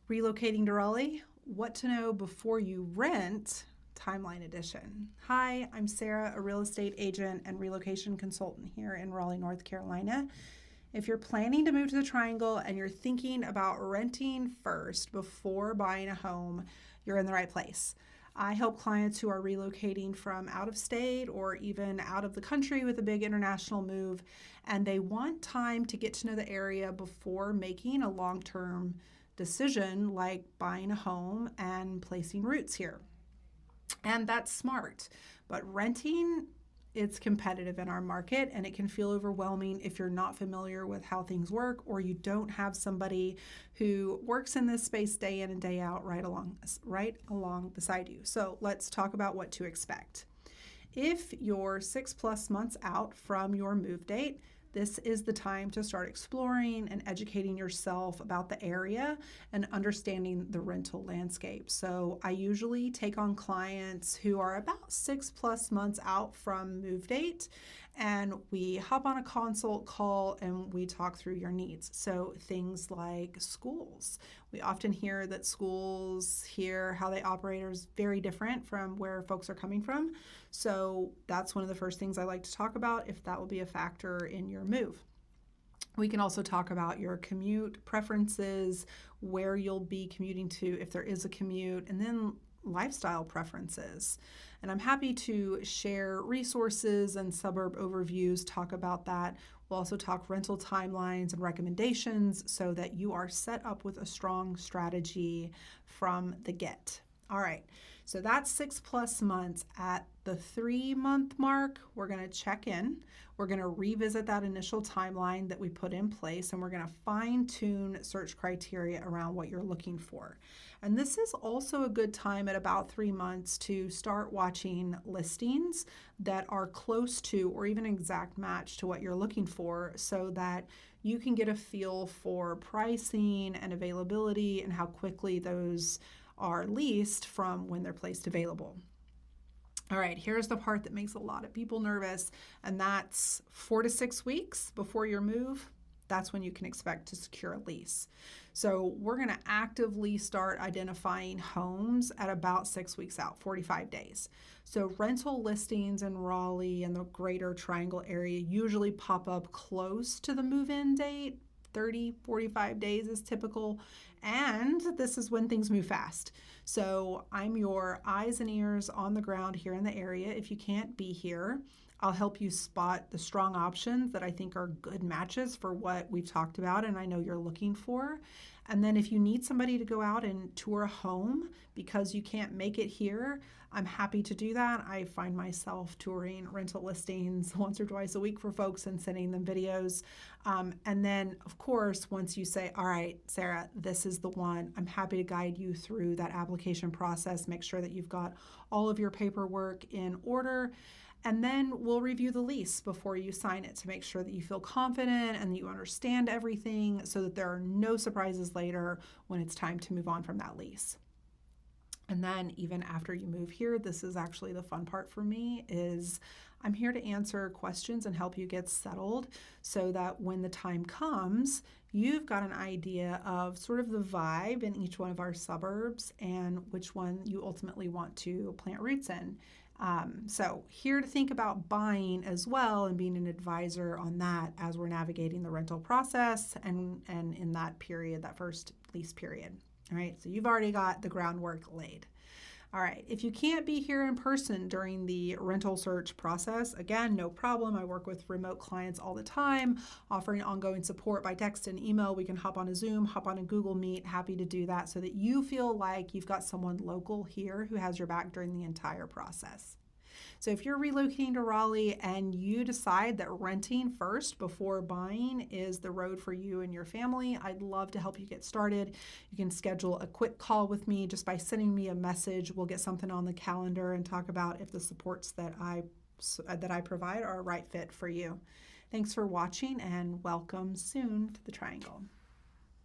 Relocating to Raleigh, what to know before you rent, Timeline Edition. Hi, I'm Sarah, a real estate agent and relocation consultant here in Raleigh, North Carolina. If you're planning to move to the Triangle and you're thinking about renting first before buying a home, you're in the right place. I help clients who are relocating from out of state or even out of the country with a big international move, and they want time to get to know the area before making a long-term decision like buying a home and placing roots here. And that's smart. But renting, it's competitive in our market and it can feel overwhelming if you're not familiar with how things work or you don't have somebody who works in this space day in and day out right along beside you. So let's talk about what to expect. If you're 6+ months out from your move date, this is the time to start exploring and educating yourself about the area and understanding the rental landscape. So I usually take on clients who are about 6+ months out from move date, and we hop on a consult call and we talk through your needs. So things like schools. We often hear that schools here, how they operate is very different from where folks are coming from. So that's one of the first things I like to talk about if that will be a factor in your move. We can also talk about your commute preferences, where you'll be commuting to if there is a commute, and then lifestyle preferences. And I'm happy to share resources and suburb overviews, talk about that. We'll also talk rental timelines and recommendations so that you are set up with a strong strategy from the get. All right, so that's 6+ months. At the 3-month mark, we're going to check in. We're going to revisit that initial timeline that we put in place, and we're going to fine-tune search criteria around what you're looking for. And this is also a good time at about 3 months to start watching listings that are close to or even exact match to what you're looking for so that you can get a feel for pricing and availability and how quickly those are leased from when they're placed available. All right, here's the part that makes a lot of people nervous, and that's 4 to 6 weeks before your move. That's when you can expect to secure a lease. So we're going to actively start identifying homes at about 6 weeks out, 45 days. So rental listings in Raleigh and the greater Triangle area usually pop up close to the move-in date. 30, 45 days is typical, and this is when things move fast. So I'm your eyes and ears on the ground here in the area. If you can't be here, I'll help you spot the strong options that I think are good matches for what we've talked about and I know you're looking for. And then if you need somebody to go out and tour a home because you can't make it here, I'm happy to do that. I find myself touring rental listings once or twice a week for folks and sending them videos. And then, of course, once you say, all right, Sarah, this is the one, I'm happy to guide you through that application process, make sure that you've got all of your paperwork in order. And then we'll review the lease before you sign it to make sure that you feel confident and that you understand everything so that there are no surprises later when it's time to move on from that lease. And then even after you move here, this is actually the fun part for me, is I'm here to answer questions and help you get settled so that when the time comes, you've got an idea of sort of the vibe in each one of our suburbs and which one you ultimately want to plant roots in. So here to think about buying as well and being an advisor on that as we're navigating the rental process and in that period, that first lease period. All right, so you've already got the groundwork laid. All right, if you can't be here in person during the rental search process, again, no problem. I work with remote clients all the time, offering ongoing support by text and email. We can hop on a Zoom, hop on a Google Meet, happy to do that so that you feel like you've got someone local here who has your back during the entire process. So if you're relocating to Raleigh and you decide that renting first before buying is the road for you and your family, I'd love to help you get started. You can schedule a quick call with me just by sending me a message. We'll get something on the calendar and talk about if the supports that I provide are a right fit for you. Thanks for watching and welcome soon to the Triangle.